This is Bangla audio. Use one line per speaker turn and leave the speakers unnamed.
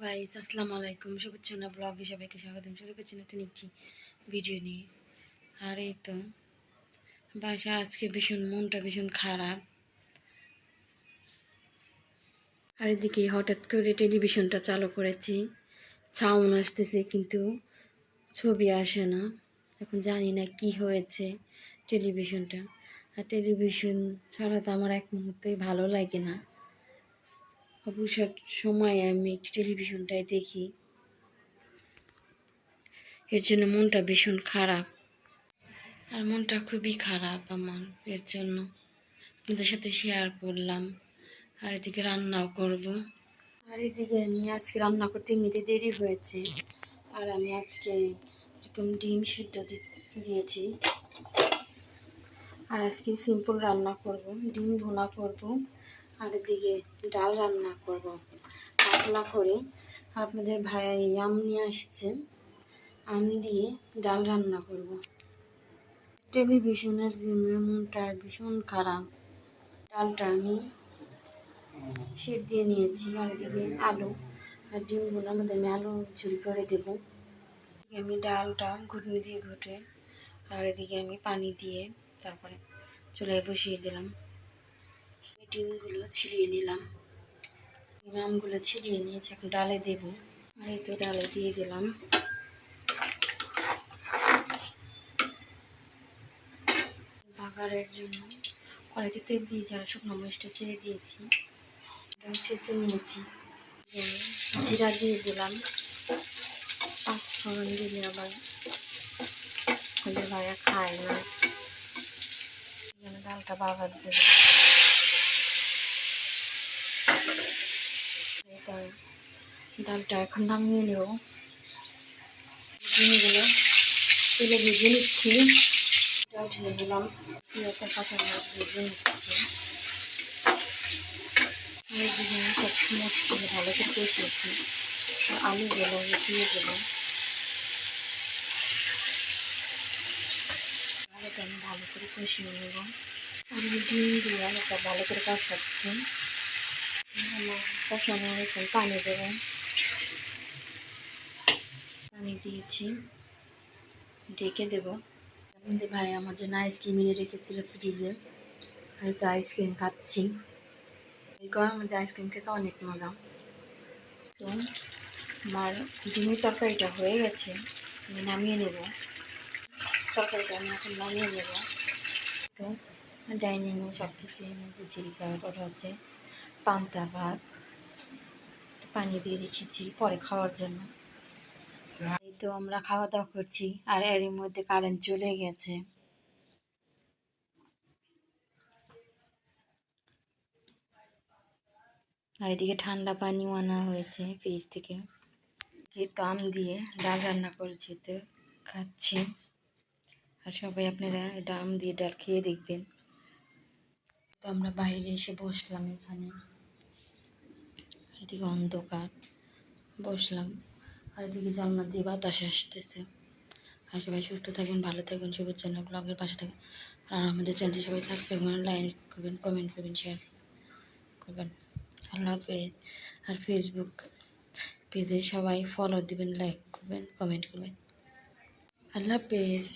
গাইস, আসসালামু আলাইকুম। শুভেচ্ছা ব্লগে সবাইকে স্বাগতম। শুরু করছি নতুন একটি ভিডিও নিয়ে। আর এই তো বাসা আজকে মনটা ভীষণ খারাপ। আর এদিকে হঠাৎ করে টেলিভিশনটা চালু করেছি, সাউন্ড আসতেছে কিন্তু ছবি আসে না। এখন জানি না কি হয়েছে টেলিভিশনটা। আর টেলিভিশন ছাড়া তো আমার এক মুহূর্তেই ভালো লাগে না। অবসর সময় আমি একটু টেলিভিশনটাই দেখি, এর জন্য মনটা ভীষণ খারাপ। আর মনটা খুবই খারাপ আমার এর জন্য। আপনাদের সাথে শেয়ার করলাম। আর এদিকে রান্নাও করব। আর এদিকে আমি আজকে রান্না করতে এমনিতে দেরি হয়েছে। আর আমি আজকে এরকম ডিম সিদ্ধ দিয়েছি। আর আজকে সিম্পল রান্না করব, ডিম ভুনা করব। আর এদিকে ডাল রান্না করব পাতলা করে। আপনাদের ভাই আম নিয়ে আসছে, আম দিয়ে ডাল রান্না করব। টেলিভিশনের জন্য মনটা ভীষণ খারাপ। ডালটা আমি সেদ্ধ দিয়ে নিয়েছি। আর এদিকে আলু আর ডিমগুলোর মধ্যে আমি আলু ঝুরি করে দেবো। আমি ডালটা ঘুটনি দিয়ে ঘুটে আর এদিকে আমি পানি দিয়ে তারপরে চুলায় বসিয়ে দিলাম। ডিমগুলো ছিলিয়ে নিলাম, আমগুলো ছিলিয়ে নিয়েছি, এখন ডালে দেবো। আর এই তো ডালে দিয়ে দিলাম। বাগারের জন্য কড়াইতে তেল দিয়েছি আর শুকনো মরিচটা ছেড়ে দিয়েছি, ছেঁচে নিয়েছি। জিরা দিয়ে দিলাম, পাঁচফোড়ন দিলে আবার ওদের ভাইয়া খায় না। ডালটা বাগার দেব। ডালটা এখন নামিয়ে নেব। ডিমগুলো তেলে ভেজে নিচ্ছি। ডাল ঢেলে দিলাম, পেঁয়াজ কাঁচামরিচ ভেজে নিচ্ছি। সব মশলা ভালো করে কষিয়েছি, আলুগুলো দিয়ে দেবো। আলুটা আমি ভালো করে কষিয়ে নেব। আমি ডিম দিয়ে আলুটা ভালো করে কষাচ্ছি। কষানো হয়েছে, পানি দেবো। পানি দিয়েছি, ঢেকে দেবো। আপনাদের ভাই আমার জন্য আইসক্রিম এনে রেখেছিল ফ্রিজে। আমি তো আইসক্রিম খাচ্ছি। এই গরমের মধ্যে আইসক্রিম খেতে অনেক মজা। তো আমার ডিমের তরকারিটা হয়ে গেছে, আমি নামিয়ে নেব। তরকারিটা আমি এখন নামিয়ে নেব। তো ডাইনিংয়ে সব কিছু এনে গুছিয়ে খাওয়ার ওটা হচ্ছে পান্তা ভাত, পানি দিয়ে রেখেছি পরে খাওয়ার জন্য। এই তো আমরা খাওয়া দাওয়া করছি আর এর মধ্যে কারেন্ট চলে গেছে। আর এদিকে ঠান্ডা পানিও আনা হয়েছে ফ্রিজ থেকে। তো আম দিয়ে ডাল রান্না করেছি, তো খাচ্ছি। আর সবাই আপনারা এটা আম দিয়ে ডাল খেয়ে দেখবেন। তো আমরা বাইরে এসে বসলাম, এখানে এদিকে অন্ধকার, বসলাম। আর এদিকে জানলা দিয়ে বাতাস আসতেছে। আর সবাই সুস্থ থাকবেন, ভালো থাকবেন, শুভেচ্ছা ব্লগের পাশে থাকবেন। আর আমাদের চ্যানেলটি সবাই সাবস্ক্রাইব করবেন, লাইক করবেন, কমেন্ট করবেন, শেয়ার করবেন। আল্লাহ হাফেজ। আর ফেসবুক পেজে সবাই ফলো দিবেন, লাইক করবেন, কমেন্ট করবেন। আল্লাহ হাফেজ।